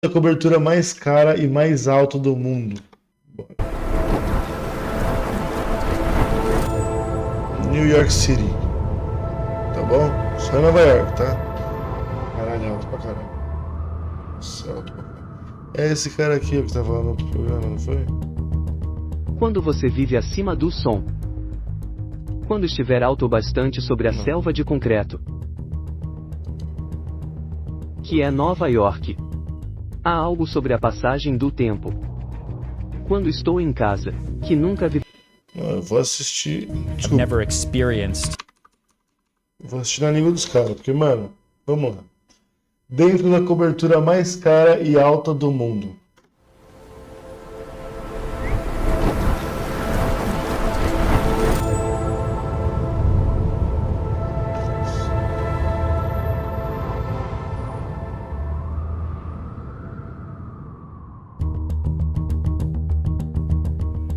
A cobertura mais cara e mais alta do mundo. Bora. New York City. Tá bom? Só em Nova York, tá? Caralho, alto pra caralho. Nossa, alto pra caralho. É esse cara aqui que tá falando no programa, não foi? Quando você vive acima do som. Quando estiver alto o bastante sobre a selva de concreto. Que é Nova York. Há algo sobre a passagem do tempo. Quando estou em casa, que nunca vi. Eu vou assistir. I've never experienced. Vou assistir na língua dos caras, porque, mano, vamos lá. Dentro da cobertura mais cara e alta do mundo.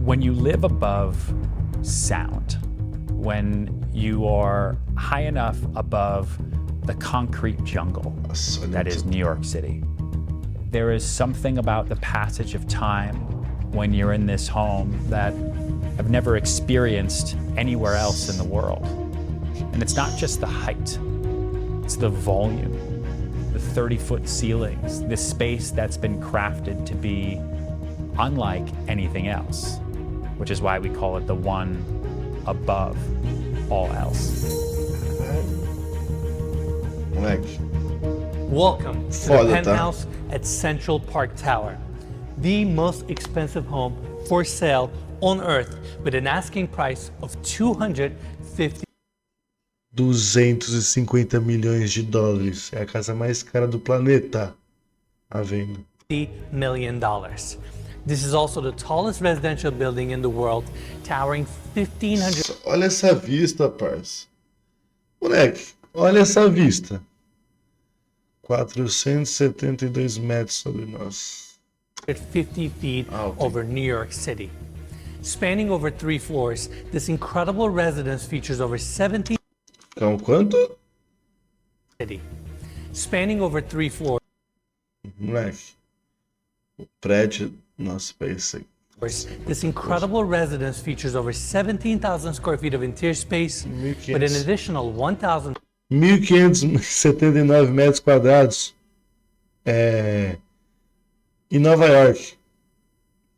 When you live above sound, when you are high enough above the concrete jungle that is New York City, there is something about the passage of time when you're in this home that I've never experienced anywhere else in the world. And it's not just the height, it's the volume, the 30-foot ceilings, this space that's been crafted to be unlike anything else, which is why we call it the one above all else. Moleque. Welcome to Foda, the tá? penthouse at Central Park Tower, the most expensive home for sale on Earth, with an asking price of $250 milhões de dólares. É a casa mais cara do planeta. À venda. million. This is also the tallest residential building in the world, towering 1,500 Olha essa vista, parça. Moleque, olha essa vista. 472 metros sobre nós. 50 feet okay. over New York City. Spanning over 3 floors, this incredible residence features over 17 Então, quanto? Spanning over 3 floors, Moleque. O prédio. Nossa, esse aí. this incredible residence features over 17,000 square feet of interior space, with an additional 1,000 1.579 metros quadrados em Nova York.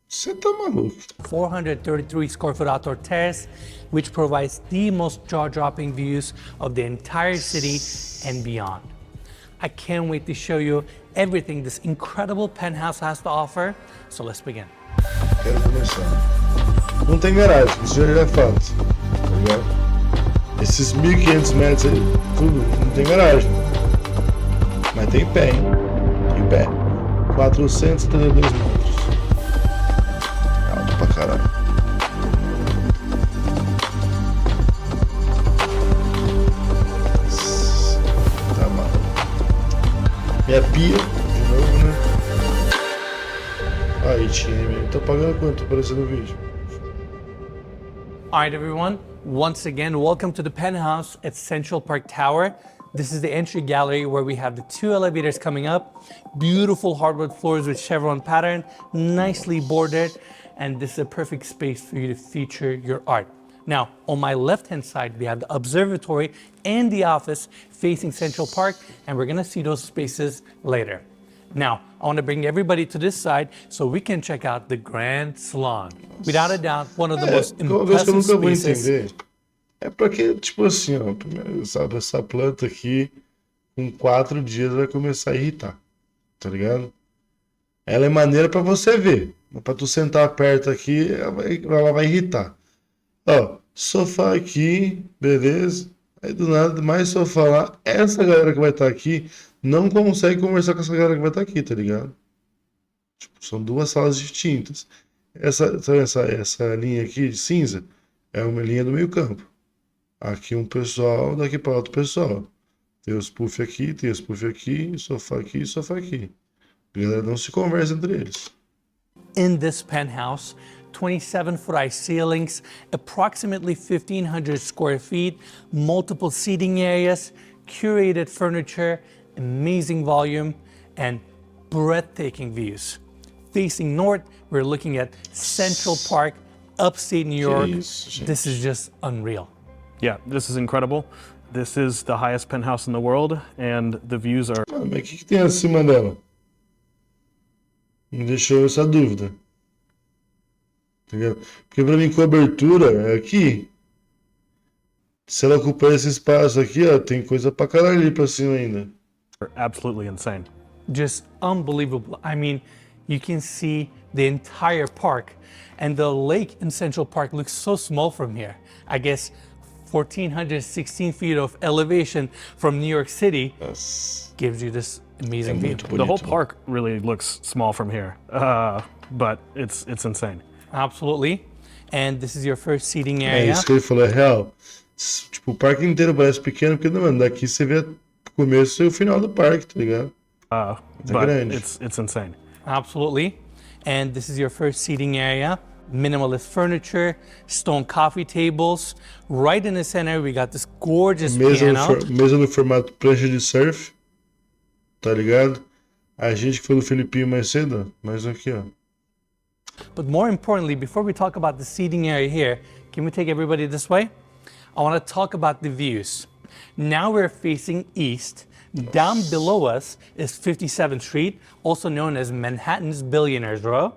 Você tá maluco? 433 square foot outdoor terrace, which provides the most jaw-dropping views of the entire city and beyond. I can't wait to show you everything this incredible penthouse has to offer, so let's begin. Quero começar. Não tem garagem, isso já é fato. Tá ligado? Esses 1.500 metros aí, tudo, não tem garagem. Mas tem pé, hein? Tem pé. 472 metros. Alto pra caralho. Tá mal. Minha pia, de novo, né? Aí, time. Tô pagando quanto aparecendo no vídeo? All right, everyone. Once again, welcome to the penthouse at Central Park Tower. This is the entry gallery where we have the 2 elevators coming up. Beautiful hardwood floors with chevron pattern, nicely bordered, and this is a perfect space for you to feature your art. Now, on my left-hand side, we have the observatory and the office facing Central Park, and we're gonna see those spaces later. Now, I want to bring everybody to this side so we can check out the Grand Salon. Without a doubt, one of the most Uma coisa que eu impressive nunca vou spaces. entender é porque, tipo assim, ó, primeiro, sabe, essa planta aqui, com 4 dias vai começar a irritar, tá ligado? Ela é maneira pra você ver, mas pra tu sentar perto aqui, ela vai irritar. Ó, sofá aqui, beleza. Aí do nada, mais sofá lá. Essa galera que vai estar aqui não consegue conversar com essa galera que vai estar aqui, tá ligado? Tipo, são 2 salas distintas. Essa linha aqui de cinza é uma linha do meio campo. Aqui um pessoal, daqui para outro pessoal. Tem os puff aqui, tem os puff aqui, sofá aqui, sofá aqui. A galera não se conversa entre eles. In this penthouse, 27-foot high ceilings, approximately 1,500 square feet, multiple seating areas, curated furniture, amazing volume, and breathtaking views. Facing north, we're looking at Central Park, upstate New York. This is just unreal. Yeah, this is incredible. This is the highest penthouse in the world, and the views are... Ah, mas o que tem acima dela? Me deixou essa dúvida. Tá ligado? Porque pra mim, cobertura é aqui. Se ela ocupar esse espaço aqui, ó, tem coisa pra caralho ali pra cima ainda. absolutely insane. Just unbelievable. I mean, you can see the entire park, and the lake in Central Park looks so small from here. I guess 1,416 feet of elevation from New York City gives you this amazing view. The whole park really looks small from here, but it's insane. Absolutely. And this is your first seating É area. isso que ele falou, é real. Tipo, o parque inteiro parece pequeno, porque, mano, daqui você vê o começo e o final do parque, tá ligado? But it's insane. Absolutely. And this is your first seating area. Minimalist furniture, stone coffee tables. Right in the center, we got this gorgeous piano. Mesa no formato prancha de surf, tá ligado? A gente que foi no Filipinho mais cedo, ó, mais aqui, ó. But more importantly, before we talk about the seating area here, can we take everybody this way? I want to talk about the views. Now we're facing east. Down below us is 57th Street, also known as Manhattan's Billionaires Row.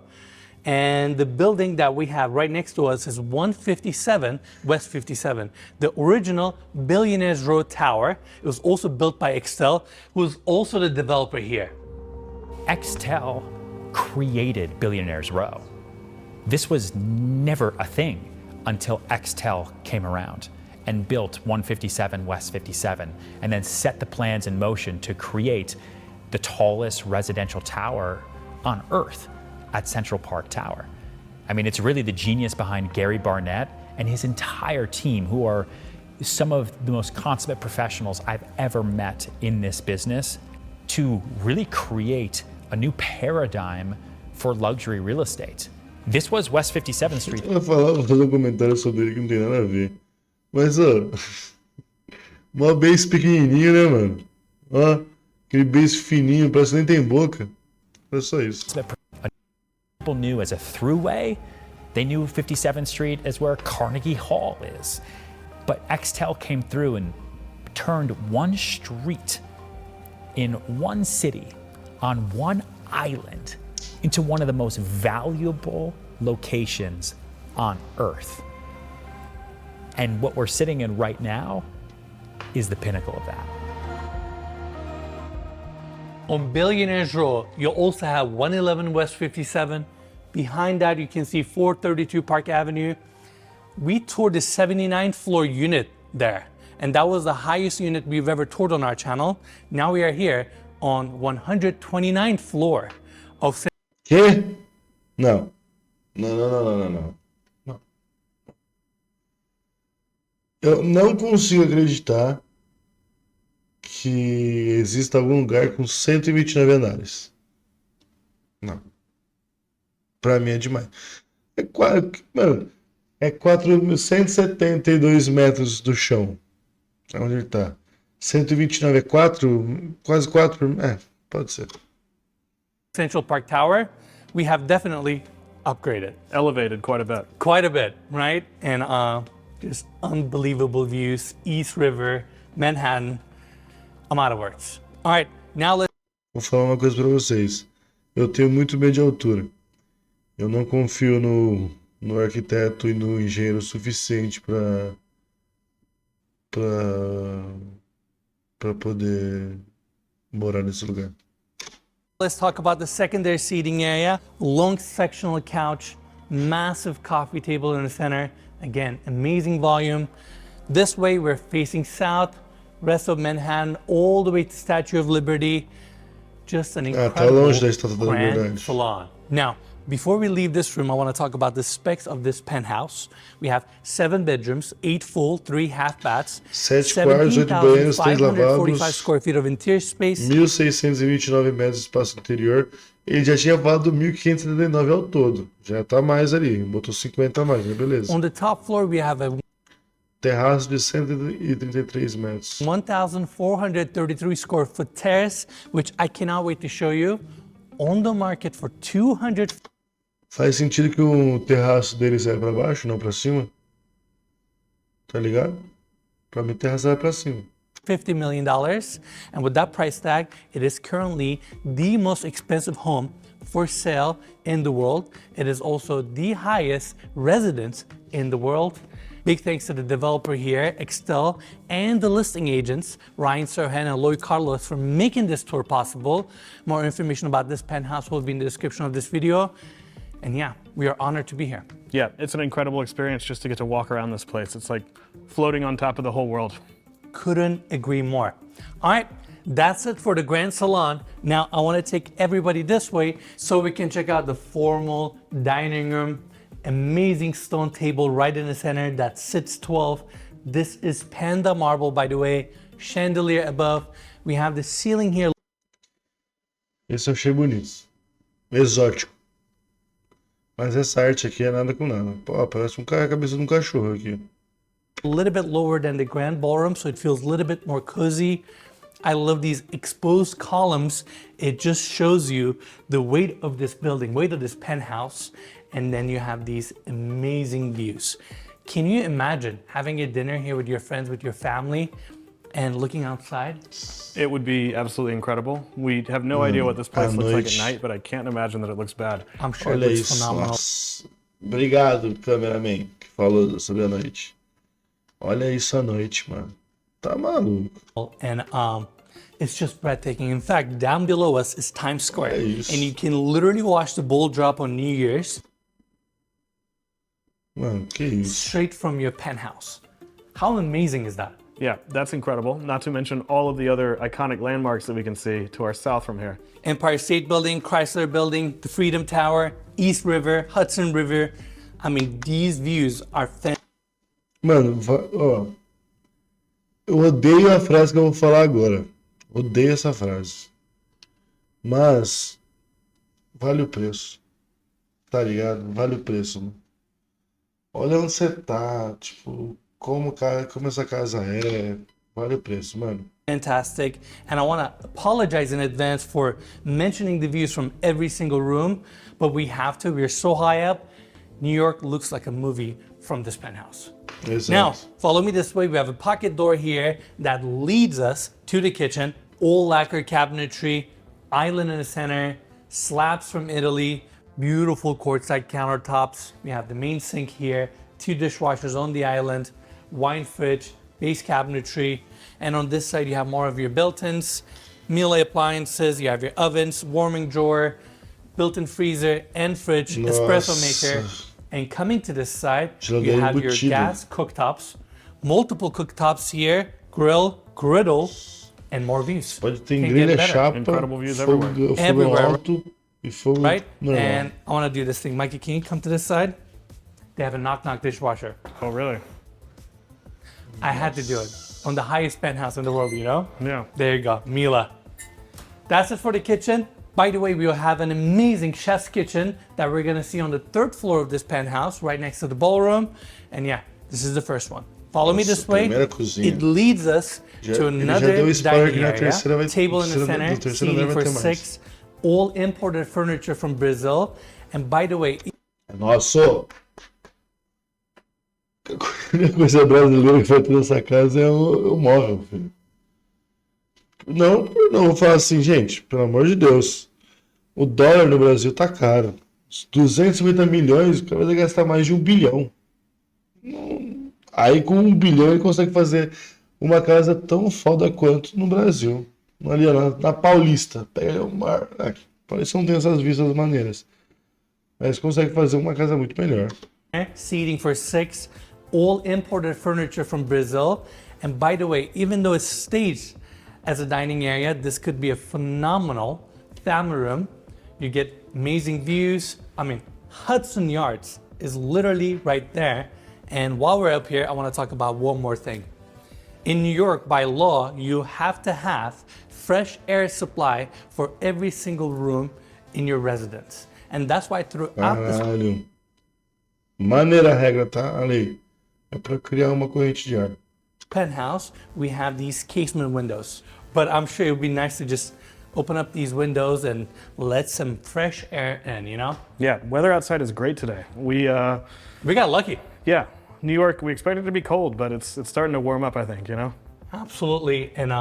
And the building that we have right next to us is 157 West 57, the original Billionaires Row Tower. It was also built by Excel, who is also the developer here. Excel created Billionaires Row. This was never a thing until Excel came around and built 157 West 57, and then set the plans in motion to create the tallest residential tower on Earth at Central Park Tower. I mean, it's really the genius behind Gary Barnett and his entire team, who are some of the most consummate professionals I've ever met in this business, to really create a new paradigm for luxury real estate. This was West 57th Street. Eu vou fazer um comentário sobre ele que não tem nada a ver. Mas, ó, mó base pequenininho, né, mano? Ó, aquele base fininho, parece que nem tem boca. É só isso. People knew as a throughway. They knew 57th Street as where Carnegie Hall is. But Excel came through and turned one street in one city on one island into one of the most valuable locations on Earth. And what we're sitting in right now is the pinnacle of that. On Billionaires Row, you'll also have 111 West 57. Behind that, you can see 432 Park Avenue. We toured the 79th floor unit there, and that was the highest unit we've ever toured on our channel. Now we are here on 129th floor of... Quê? Não. Não. Eu não consigo acreditar que exista algum lugar com 129 andares. Não. Pra mim é demais. Mano, é 472 metros do chão. Onde ele tá? 129 é 4, quase 4 por... pode ser. Central Park Tower, we have definitely upgraded. Elevated quite a bit. Quite a bit, right? And just unbelievable views, East River, Manhattan. I'm out of words. All right, now let's... Vou falar uma coisa pra vocês. Eu tenho muito medo de altura. Eu não confio no arquiteto e no engenheiro suficiente para poder morar nesse lugar. Let's talk about the secondary seating area. Long sectional couch, massive coffee table in the center. Again, amazing volume. This way we're facing south, rest of Manhattan, all the way to Statue of Liberty. Just an incredible grand salon. Now, before we leave this room, I want to talk about the specs of this penthouse. We have 7 bedrooms, 8 full, 3 half baths, 7 quartos, 8 banheiros, 3 17,545 lavabos, square feet of interior space. 1.629 metros de espaço interior. Ele já tinha falado 1.579 ao todo. Já tá mais ali. Botou 50 a mais, né? Beleza. On the top floor, we have a terraço de 133 metros. 1,433 square foot terrace, which I cannot wait to show you. on the market for 200. Faz sentido que o terraço dele sai pra baixo, não pra cima? Tá ligado? Pra mim, o terraço vai pra cima. $50 million, and with that price tag, it is currently the most expensive home for sale in the world. It is also the highest residence in the world. Big thanks to the developer here, Excel, and the listing agents, Ryan Serhan and Lloyd Carlos, for making this tour possible. More information about this penthouse will be in the description of this video. And yeah, we are honored to be here. Yeah, it's an incredible experience just to get to walk around this place. It's like floating on top of the whole world. Couldn't agree more. All right, that's it for the Grand Salon. Now I want to take everybody this way so we can check out the formal dining room. Amazing stone table right in the center that sits 12. This is Panda marble, by the way. Chandelier above. We have the ceiling here. Esse eu achei bonito. Exótico. Mas essa arte aqui é nada com nada. Pô, parece a cabeça de um cachorro aqui. A little bit lower than the grand ballroom, so it feels a little bit more cozy. I love these exposed columns. It just shows you the weight of this building, weight of this penthouse, and then you have these amazing views. Can you imagine having a dinner here with your friends, with your family, and looking outside? It would be absolutely incredible. We have no idea what this place looks like at night, but I can't imagine that it looks bad. I'm sure Olha it looks isso. phenomenal. Nossa. Obrigado, cameraman, que falou sobre a noite. Olha isso à noite, mano. Tá maluco. And it's just breathtaking. In fact, down below us is Times Square. And you can literally watch the ball drop on New Year's. Mano, que isso. Straight from your penthouse. How amazing is that? Yeah, that's incredible. Not to mention all of the other iconic landmarks that we can see to our south from here. Empire State Building, Chrysler Building, the Freedom Tower, East River, Hudson River. I mean, these views are fantastic. Mano, ó. Eu odeio a frase que eu vou falar agora. Odeio essa frase. Mas vale o preço. Tá ligado? Vale o preço, mano. Olha onde você tá, tipo, como essa casa é. Vale o preço, mano. Fantastic. And I want to apologize in advance for mentioning the views from every single room, but we have to. We're so high up. New York looks like a movie from this penthouse. Exato. Now, follow me this way. We have a pocket door here that leads us to the kitchen. All lacquer cabinetry, island in the center, slabs from Italy, beautiful quartzite countertops. We have the main sink here, 2 dishwashers on the island, wine fridge, base cabinetry. And on this side, you have more of your built-ins, meal appliances, you have your ovens, warming drawer, built-in freezer and fridge, espresso maker. And coming to this side, you have your gas cooktops, multiple cooktops here, grill, griddle, and more views. Pode ter grelha, chapa, Incredible views fogo alto e fogo right? normal. And I want to do this thing. Mikey, can you come to this side? They have a knock-knock dishwasher. Oh, really? I had to do it on the highest penthouse in the world, you know? Yeah. There you go, Mila. That's it for the kitchen. By the way, we will have an amazing chef's kitchen that we're gonna see on the 3rd floor of this penthouse, right next to the ballroom. And yeah, this is the first one. Follow me this way. It leads us to another dining area. Table in the center, seating for 6. All imported furniture from Brazil. And by the way... Nossa! A única coisa brasileira que vai ter nessa casa é o móvel, filho. Não vou falar assim, gente, pelo amor de Deus. O dólar no Brasil tá caro. 250 milhões, o cara vai gastar mais de 1 bilhão. Aí com 1 bilhão ele consegue fazer uma casa tão foda quanto no Brasil. Ali na Paulista. Pega o mar. Paulista não tem essas vistas maneiras. Mas consegue fazer uma casa muito melhor. Seating for 6. All imported furniture from Brazil. And by the way, even though it's staged as a dining area, this could be a phenomenal family room. You get amazing views. I mean, Hudson Yards is literally right there. And while we're up here, I want to talk about one more thing. In New York, by law, you have to have fresh air supply for every single room in your residence. And that's why throughout this Maneira a regra, tá? A lei. É para criar uma corrente de ar. penthouse, we have these casement windows. But I'm sure it would be nice to just open up these windows and let some fresh air in, you know? Yeah, weather outside is great today. We got lucky. Yeah, New York, we expected it to be cold, but it's starting to warm up, I think, you know? Absolutely, and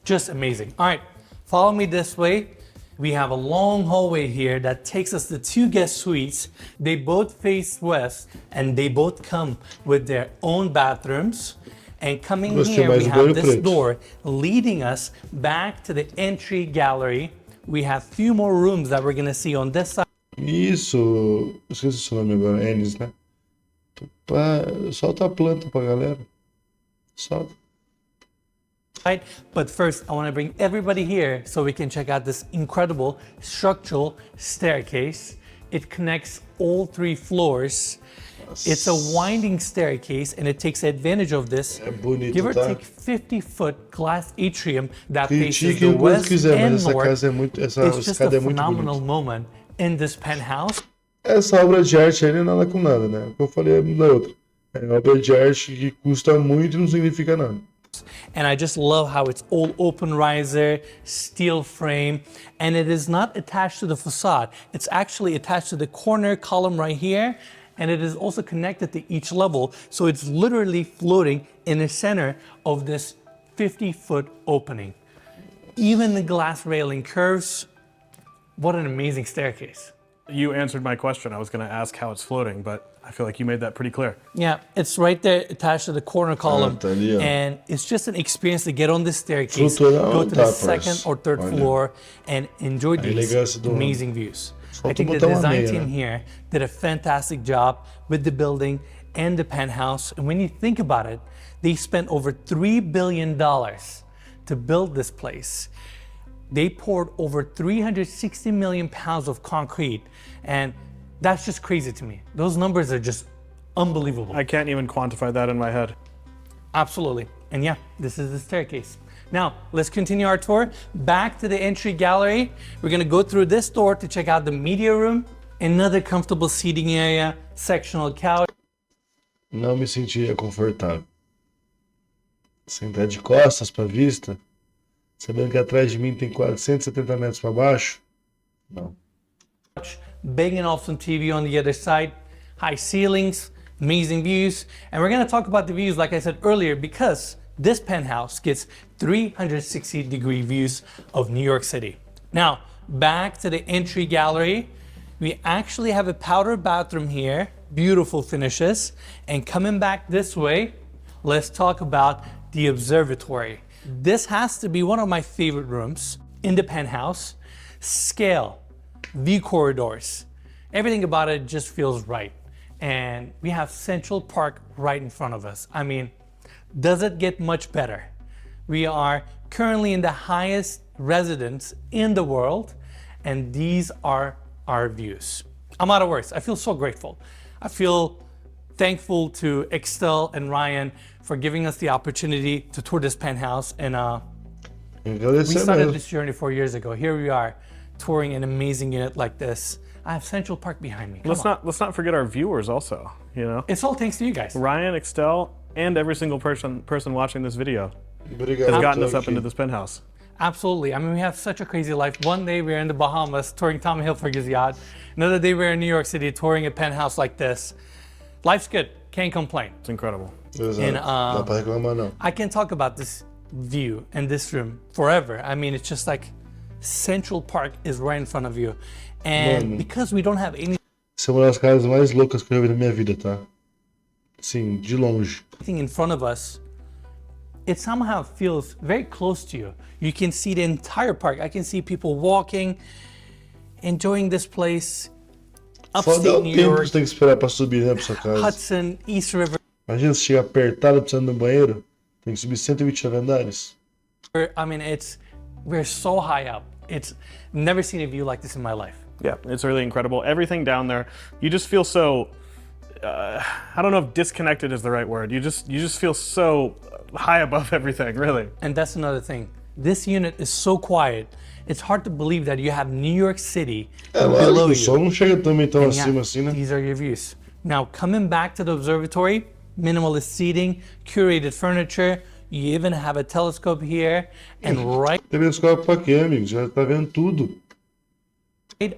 just amazing. All right, follow me this way. We have a long hallway here that takes us to 2 guest suites. They both face west, and they both come with their own bathrooms. And coming here, we have this door leading us back to the entry gallery. We have few more rooms that we're gonna see on this side. Isso, esqueci o seu nome agora, Enes, né? Solta a planta pra galera. Solta. Right, but first I want to bring everybody here so we can check out this incredible structural staircase. It connects all 3 floors. It's a winding staircase and it takes advantage of this. Bonito, give or tá? take 50-foot glass atrium that faces Critique the o quanto west quiser, and mas essa north. casa é muito, essa It's just escada a é muito phenomenal bonita. moment in this penthouse. Essa obra de arte aí não é nada com nada, né? O que eu falei da outra. É obra de arte que custa muito e não significa nada. And I just love how it's all open riser, steel frame, and it is not attached to the facade. It's actually attached to the corner column right here, and it is also connected to each level. So it's literally floating in the center of this 50-foot opening. Even the glass railing curves. What an amazing staircase. You answered my question. I was going to ask how it's floating, but I feel like you made that pretty clear. Yeah, it's right there attached to the corner column. tá ali, ó. And it's just an experience to get on this staircase, Flutuando, go to tá, the second parça. or third Olha. floor, and enjoy these elegância do amazing views. I Falta think the botar uma design meia, team né? here did a fantastic job with the building and the penthouse. And when you think about it, they spent over $3 billion to build this place. They poured over 360 million pounds of concrete, and that's just crazy to me. Those numbers are just unbelievable. I can't even quantify that in my head. Absolutely. And yeah, this is the staircase. Now, let's continue our tour. Back to the entry gallery. We're gonna go through this door to check out the media room, another comfortable seating area, sectional couch. Não me sentiria confortável. Sentar de costas para a vista, sabendo que atrás de mim tem 470 metros para baixo. Não. Banging off some TV on the other side, high ceilings, amazing views. And we're gonna talk about the views, like I said earlier, because this penthouse gets 360-degree views of New York City. Now, back to the entry gallery. We actually have a powder bathroom here, beautiful finishes. And coming back this way, let's talk about the observatory. This has to be one of my favorite rooms in the penthouse. Scale, view corridors, everything about it just feels right. And we have Central Park right in front of us. I mean, does it get much better? We are currently in the highest residence in the world, and these are our views. I'm out of words. I feel so grateful. I feel thankful to Excel and Ryan for giving us the opportunity to tour this penthouse. And we started this journey 4 years ago. Here we are, touring an amazing unit like this. I have Central Park behind me. Let's not forget our viewers also, you know? It's all thanks to you guys. Ryan, Excel, and every single person watching this video Obrigado, has gotten tô us up aqui. into this penthouse. Absolutely. I mean, we have such a crazy life. One day we're in the Bahamas touring Tommy Hilfiger's yacht. Another day we're in New York City touring a penthouse like this. Life's good. Can't complain. It's incredible. Exato. And, Não dá pra reclamar, não. I can talk about this view and this room forever. I mean, it's just like Central Park is right in front of you. And Mano. because we don't have anything Essa é uma das casas mais loucas que eu já vi na minha vida, tá? Sim, de longe. in front of us, it somehow feels very close to you. You can see the entire park. I can see people walking, enjoying this place. Fora Upstate o New tempo que York, você tem que esperar pra subir, né, pra sua casa. Hudson, East River. Imagina se chega apertado precisando do banheiro, tem que subir 129 andares. I mean, we're so high up. It's never seen a view like this in my life. Yeah, it's really incredible. Everything down there, you just feel so, I don't know if disconnected is the right word. You just feel so high above everything, really. And that's another thing. This unit is so quiet. It's hard to believe that you have New York City É below lógico, o sol you. não chega também tão And yeah, acima assim, né? these are your views. Now, coming back to the observatory, minimalist seating, curated furniture, You even have a telescope here, and right Telescópio pra quê, amigo? Já tá vendo tudo.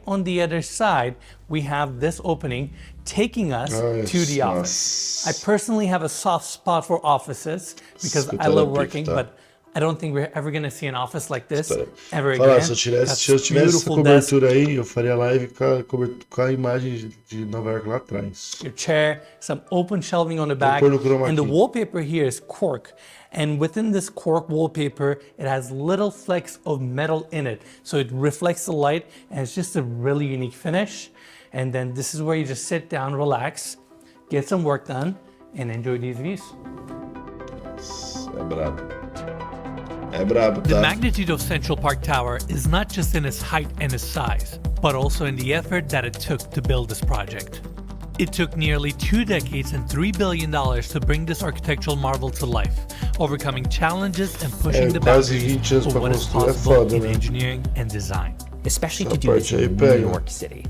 on the other side, we have this opening taking us to the office. I personally have a soft spot for offices because I love working, but I don't think we're ever going to see an office like this ever again. Se eu tivesse essa cobertura aí, eu faria live com a imagem de Nova York lá atrás. Your chair, some open shelving on the back, and the wallpaper here is cork. And within this cork wallpaper, it has little flecks of metal in it. So it reflects the light, and it's just a really unique finish. And then this is where you just sit down, relax, get some work done, and enjoy these views. É brabo. É brabo, tá? The magnitude of Central Park Tower is not just in its height and its size, but also in the effort that it took to build this project. It took nearly 2 decades and $3 billion to bring this architectural marvel to life, overcoming challenges and pushing the boundaries of what is possible in engineering and design. Especially to do this in New York City.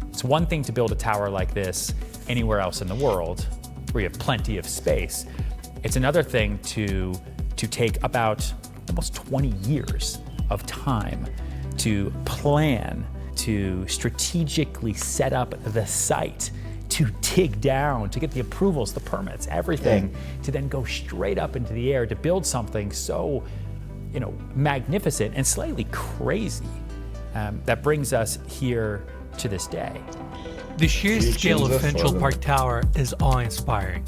It's one thing to build a tower like this anywhere else in the world, where you have plenty of space. It's another thing to take about almost 20 years of time to plan, to strategically set up the site, to dig down, to get the approvals, the permits, everything, to then go straight up into the air to build something so, magnificent and slightly crazy that brings us here to this day. The sheer scale of Central Park Tower is awe-inspiring.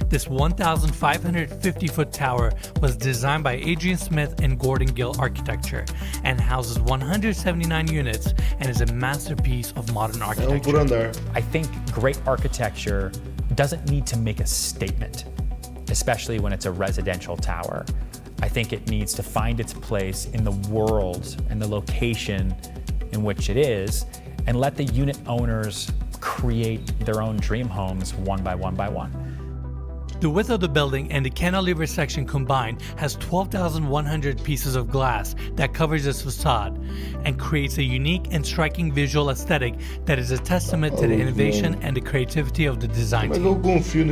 This 1,550-foot tower was designed by Adrian Smith and Gordon Gill Architecture and houses 179 units and is a masterpiece of modern architecture. I think great architecture doesn't need to make a statement, especially when it's a residential tower. I think it needs to find its place in the world and the location in which it is, and let the unit owners create their own dream homes one by one by one. The width of the building and the cantilever section combined has 12,100 pieces of glass that covers its facade and creates a unique and striking visual aesthetic that is a testament to the innovation and the creativity of the design team.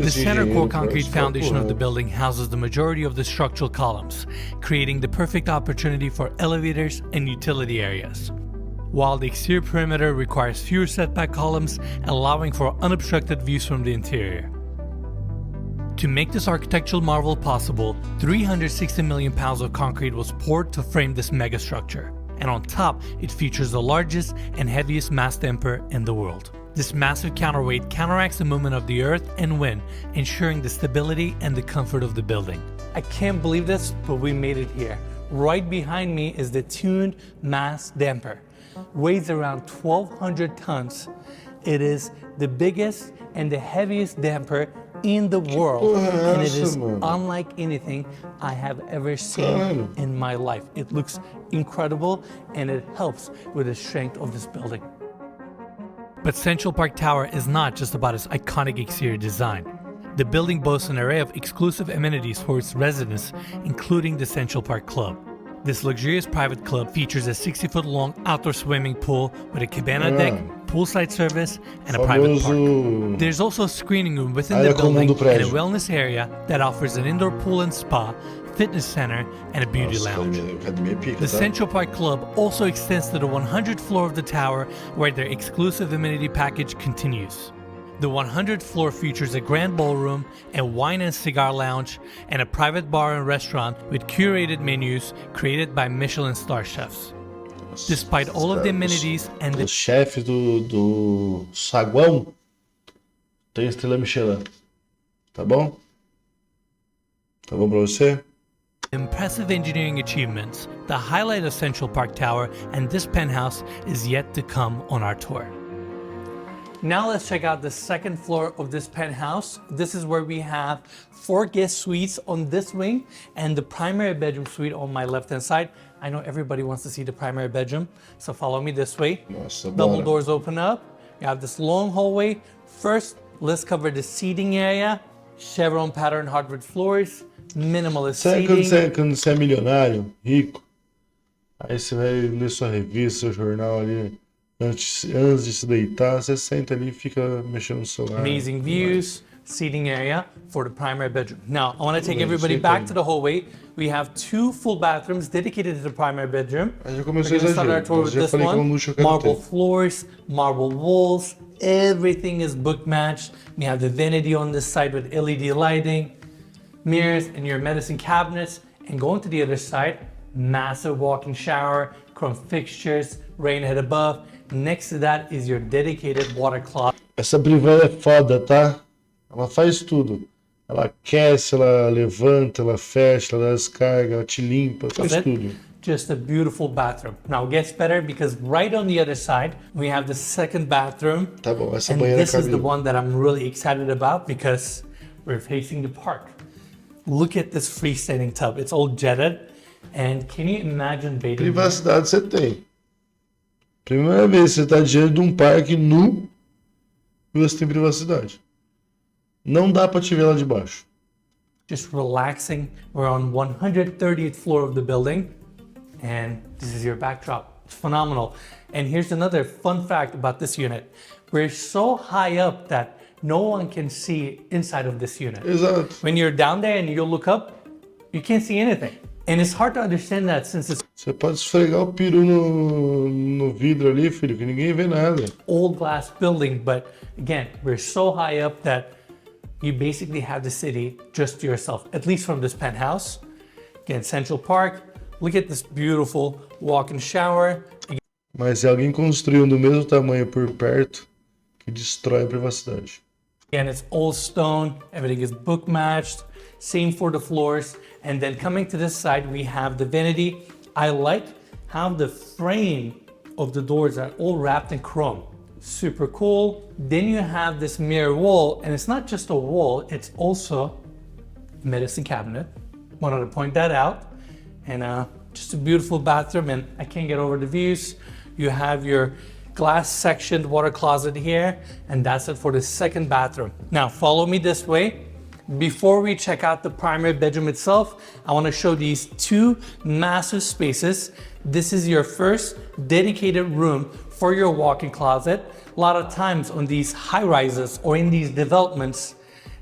The center core concrete foundation of the building houses the majority of the structural columns, creating the perfect opportunity for elevators and utility areas, while the exterior perimeter requires fewer setback columns, allowing for unobstructed views from the interior. To make this architectural marvel possible, 360 million pounds of concrete was poured to frame this megastructure, and on top, it features the largest and heaviest mass damper in the world. This massive counterweight counteracts the movement of the earth and wind, ensuring the stability and the comfort of the building. I can't believe this, but we made it here. Right behind me is the tuned mass damper. Weighs around 1,200 tons. It is the biggest and the heaviest damper in the world, and it is unlike anything I have ever seen in my life. It looks incredible, and it helps with the strength of this building. But Central Park Tower is not just about its iconic exterior design. The building boasts an array of exclusive amenities for its residents, including the Central Park Club. This luxurious private club features a 60-foot-long outdoor swimming pool with a cabana deck, poolside service, and a private park. There's also a screening room within the building and a wellness area that offers an indoor pool and spa, fitness center, and a beauty lounge. The Central Park Club also extends to the 100th floor of the tower, where their exclusive amenity package continues. The 100th floor features a grand ballroom, a wine and cigar lounge, and a private bar and restaurant with curated menus created by Michelin star chefs. Despite all of the amenities and the chefes do saguão tem estrela Michelin. Tá bom? Tá bom pra você? impressive engineering achievements, the highlight of Central Park Tower and this penthouse is yet to come on our tour. Now let's check out the second floor of this penthouse. This is where we have 4 guest suites on this wing and the primary bedroom suite on my left-hand side. I know everybody wants to see the primary bedroom, so follow me this way. Double doors open up. You have this long hallway. First, let's cover the seating area. Chevron pattern hardwood floors, minimalist seating. Quando você é milionário, rico, aí você vai ler sua revista, seu jornal ali. Antes de se deitar, você senta ali e fica mexendo no celular. Amazing views, seating area for the primary bedroom. Now, I want to take everybody back to the hallway. We have 2 full bathrooms dedicated to the primary bedroom. Aí já We're começou going to start our exagero. tour Eu with já this falei que é one. luxo eu quero Marble ter. floors, marble walls, everything is book matched. We have the vanity on this side with LED lighting, mirrors, and your medicine cabinets. And going to the other side, massive walk-in shower, chrome fixtures, rain head above. Next to that is your dedicated water closet. Essa privada é foda, tá? Ela faz tudo. Ela aquece, ela levanta, ela fecha, ela dá descarga, ela te limpa, faz tudo. Just a beautiful bathroom. Now it gets better because right on the other side, we have the second bathroom. Tá bom, essa And banheira this is the cabe. one that I'm really excited about because we're facing the park. Look at this freestanding tub. It's all jetted. And can you imagine bathing? Privacidade você tem. Primeira vez que você tá diante de um parque nu e você tem privacidade. Não dá pra te ver lá de baixo. Just relaxing. We're on 130th floor of the building. And this is your backdrop. It's phenomenal. And here's another fun fact about this unit. We're so high up that no one can see inside of this unit. Exato. When you're down there and you look up, you can't see anything. And it's hard to understand that since it's Você pode esfregar o peru no vidro ali, filho, que ninguém vê nada. old glass building, but again, we're so high up that you basically have the city just to yourself, at least from this penthouse. Again, Central Park. Look at this beautiful walk-in shower. Mas se alguém construiu do mesmo tamanho por perto, que destrói a privacidade. Again, it's all stone. Everything is book matched. Same for the floors. And then coming to this side, we have the vanity. I like how the frame of the doors are all wrapped in chrome. Super cool. Then you have this mirror wall, and it's not just a wall, it's also a medicine cabinet. Wanted to point that out. And just a beautiful bathroom, and I can't get over the views. You have your glass sectioned water closet here, and that's it for the second bathroom. Now follow me this way. Before we check out the primary bedroom itself, I want to show these 2 massive spaces. This is your first dedicated room for your walk-in closet. A lot of times on these high rises or in these developments,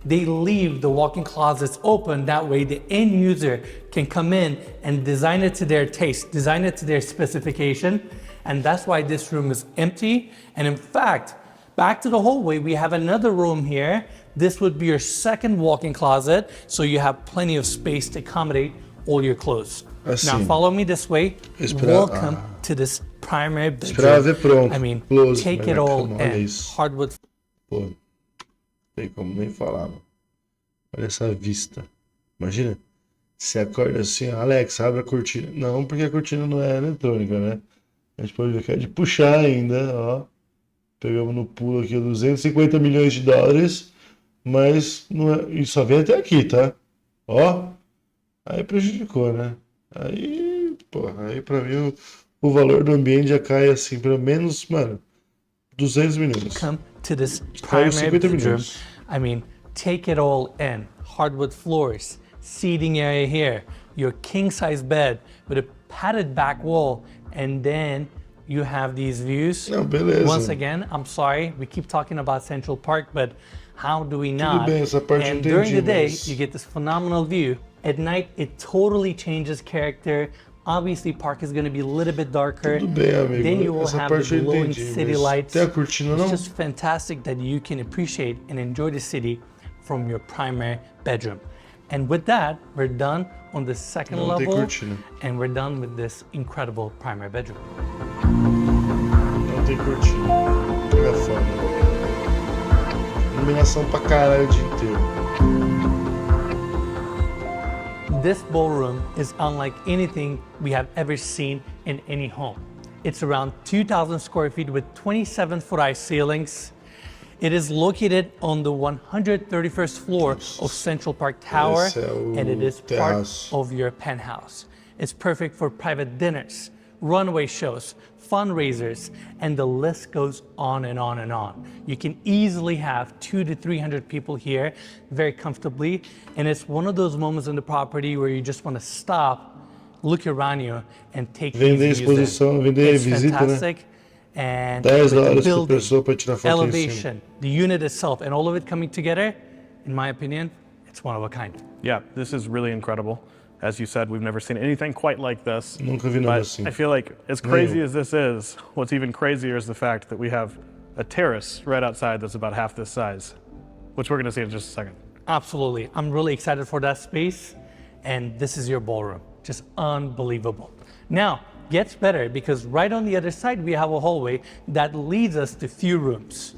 they leave the walk-in closets open. That way the end user can come in and design it to their taste, design it to their specification. And that's why this room is empty. And in fact, back to the hallway, we have another room here. This would be your second walk-in closet, so you have plenty of space to accommodate all your clothes. Now follow me this way. Welcome to this primary Esperava ver bedroom. pronto. I mean, Close, take mas it all calma, olha in. isso. Hardwood. Pô, não tem como nem falar, mano. Olha essa vista. Imagina, você acorda assim, Alex, abre a cortina. Não, porque a cortina não é eletrônica, né? A gente pode ver que é de puxar ainda, ó. Pegamos no pulo aqui 250 milhões de dólares, mas não é, e só vem até aqui, tá? Ó, aí prejudicou, né? Aí, porra, aí pra mim o valor do ambiente já cai assim, pelo menos, mano, 200 milhões. Come to this Caiu primary 50 bedroom. milhões. I mean, take it all in. Hardwood floors, seating area here, your king size bed with a padded back wall, and then you have these views. Não, beleza. Once again, I'm sorry, we keep talking about Central Park, but how do we not? bem, essa parte eu And entendi, during the day, mas- you get this phenomenal view. At night, it totally changes character. Obviously, park is going to be a little bit darker. Tudo bem, amigo. Then you will Essa have the parte eu glowing entendi, city mas lights. tem a cortina não? It's just fantastic that you can appreciate and enjoy the city from your primary bedroom. And with that, we're done on the second Não tem level, cortina. and we're done with this incredible primary bedroom. Não tem cortina. Olha foda. Iluminação pra caralho o dia inteiro. This ballroom is unlike anything we have ever seen in any home. It's around 2,000 square feet with 27-foot high ceilings. It is located on the 131st floor of Central Park Tower, Esse é o and it is part terraço. of your penthouse. It's perfect for private dinners, runway shows, fundraisers, and the list goes on and on and on. You can easily have 200 to 300 people here very comfortably, and it's one of those moments in the property where you just want to stop, look around you, and take Vender these views in. exposição, vender It's visita, né? fantastic. And 10 with the dólares por building, pessoa pra tirar foto em cima. elevation, the unit itself, and all of it coming together, in my opinion, it's one of a kind. Yeah, this is really incredible. As you said, we've never seen anything quite like this. Nunca vi nada assim. I feel like as crazy as this is, what's even crazier is the fact that we have a terrace right outside that's about half this size, which we're gonna see in just a second. Absolutely. I'm really excited for that space. And this is your ballroom. Just unbelievable. Now, gets better because right on the other side, we have a hallway that leads us to few rooms.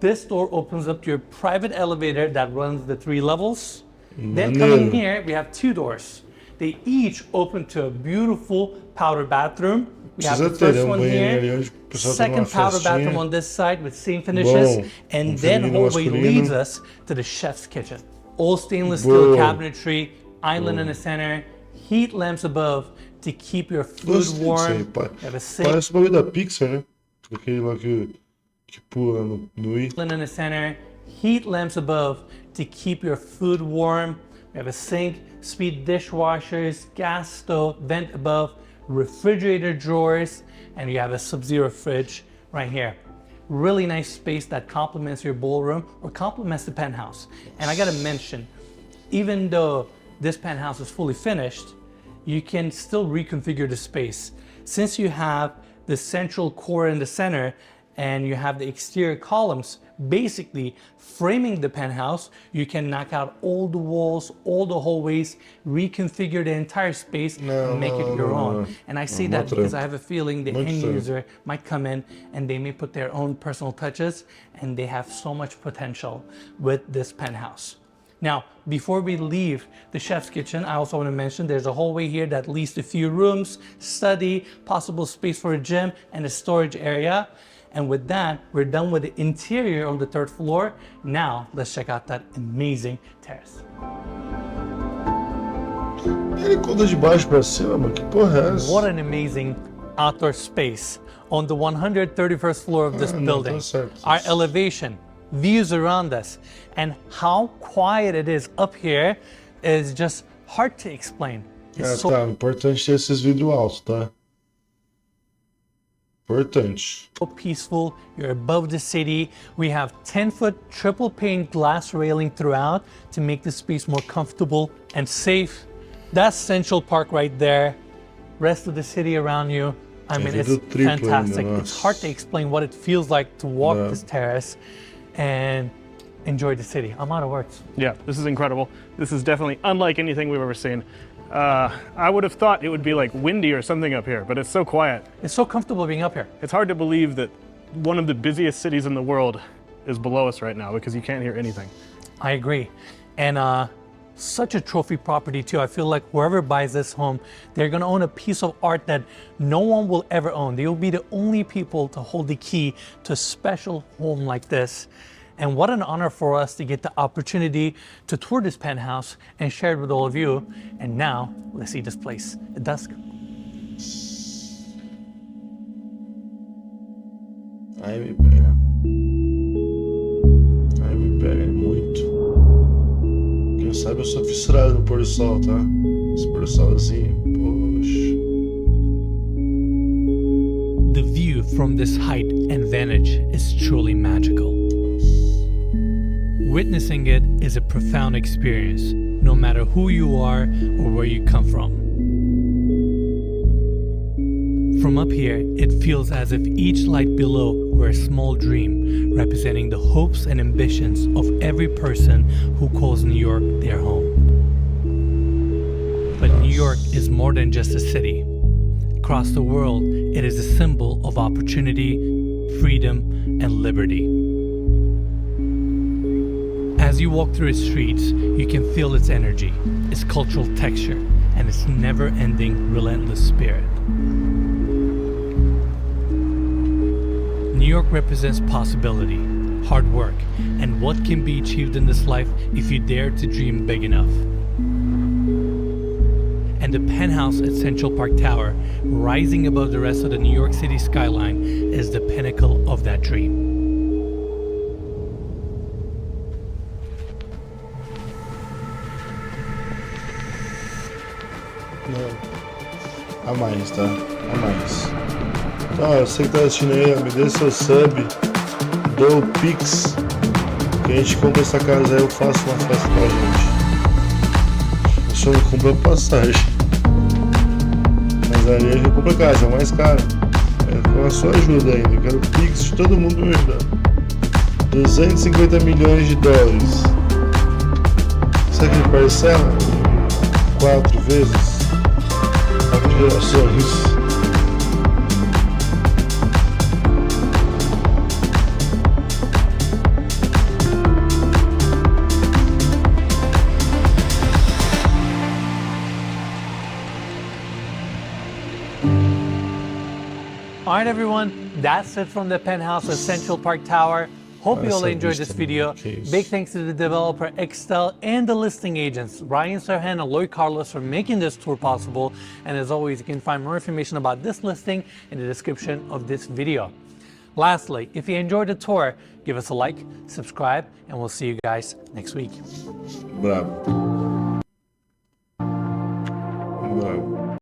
This door opens up to your private elevator that runs the 3 levels. Then coming here, we have 2 doors. They each open to a beautiful powder bathroom. We have the first one here, second powder bathroom on this side with same finishes, and then hallway leads us to the chef's kitchen. All stainless steel cabinetry, island in the center, heat lamps above to keep your food warm. Parece o bagulho da Pixar, né? Aquele lá que pula no I. Island in the center, heat lamps above to keep your food warm. We have a sink, speed dishwashers, gas stove, vent above, refrigerator drawers, and you have a Sub-Zero fridge right here. Really nice space that complements your ballroom or complements the penthouse. And I gotta mention, even though this penthouse is fully finished, you can still reconfigure the space. Since you have the central core in the center and you have the exterior columns basically framing the penthouse, you can knock out all the walls, all the hallways, reconfigure the entire space, and make it your own. And I say that because I have a feeling the end user might come in and they may put their own personal touches, and they have so much potential with this penthouse. Now, before we leave the chef's kitchen, I also want to mention there's a hallway here that leads to a few rooms, study, possible space for a gym, and a storage area. And with that, we're done with the interior on the 3rd floor. Now, let's check out that amazing terrace. Ele conta de baixo pra cima, mano. Que porra é essa? What an amazing outdoor space on the 131st floor of this building. Our elevation, views around us, and how quiet it is up here is just hard to explain. Tá, importante ter esses vidros altos, tá? Importante. So peaceful, you're above the city. We have 10-foot triple pane glass railing throughout to make the space more comfortable and safe. That's Central Park right there. Rest of the city around you. I mean, it's fantastic. It's hard to explain what it feels like to walk this terrace and enjoy the city. I'm out of words. Yeah, this is incredible. This is definitely unlike anything we've ever seen. I would have thought it would be like windy or something up here, but it's so quiet. It's so comfortable being up here. It's hard to believe that one of the busiest cities in the world is below us right now because you can't hear anything. I agree. And such a trophy property too. I feel like whoever buys this home, they're gonna own a piece of art that no one will ever own. They will be the only people to hold the key to a special home like this. And what an honor for us to get the opportunity to tour this penthouse and share it with all of you. And now, let's see this place at dusk. Aí me pega. Aí me pega muito. Quem sabe eu sou fissurado no pôr do sol, tá? Esse pôr do solzinho, poxa. The view from this height and vantage is truly magical. Witnessing it is a profound experience, no matter who you are or where you come from. From up here, it feels as if each light below were a small dream, representing the hopes and ambitions of every person who calls New York their home. But New York is more than just a city. Across the world, it is a symbol of opportunity, freedom, and liberty. As you walk through its streets, you can feel its energy, its cultural texture, and its never-ending, relentless spirit. New York represents possibility, hard work, and what can be achieved in this life if you dare to dream big enough. And the penthouse at Central Park Tower, rising above the rest of the New York City skyline, is the pinnacle of that dream. A mais, tá? A mais. Então, ó, você que tá assistindo aí, me dê seu sub, dê o Pix, Que a gente compra essa casa aí, eu faço uma festa pra gente. Eu só não compro a passagem. Mas ali a gente compra a casa, é o mais caro. Com a sua ajuda ainda. Eu quero Pix de todo mundo me ajudar. 250 milhões de dólares. Será que ele parcela? 4 vezes? 4 gerações. All right, everyone, that's it from the penthouse at Central Park Tower. Hope you all enjoyed this video. Big thanks to the developer Excel and the listing agents, Ryan Serhan and Lloyd Carlos, for making this tour possible. And as always, you can find more information about this listing in the description of this video. Lastly, if you enjoyed the tour, give us a like, subscribe, and we'll see you guys next week. Bravo.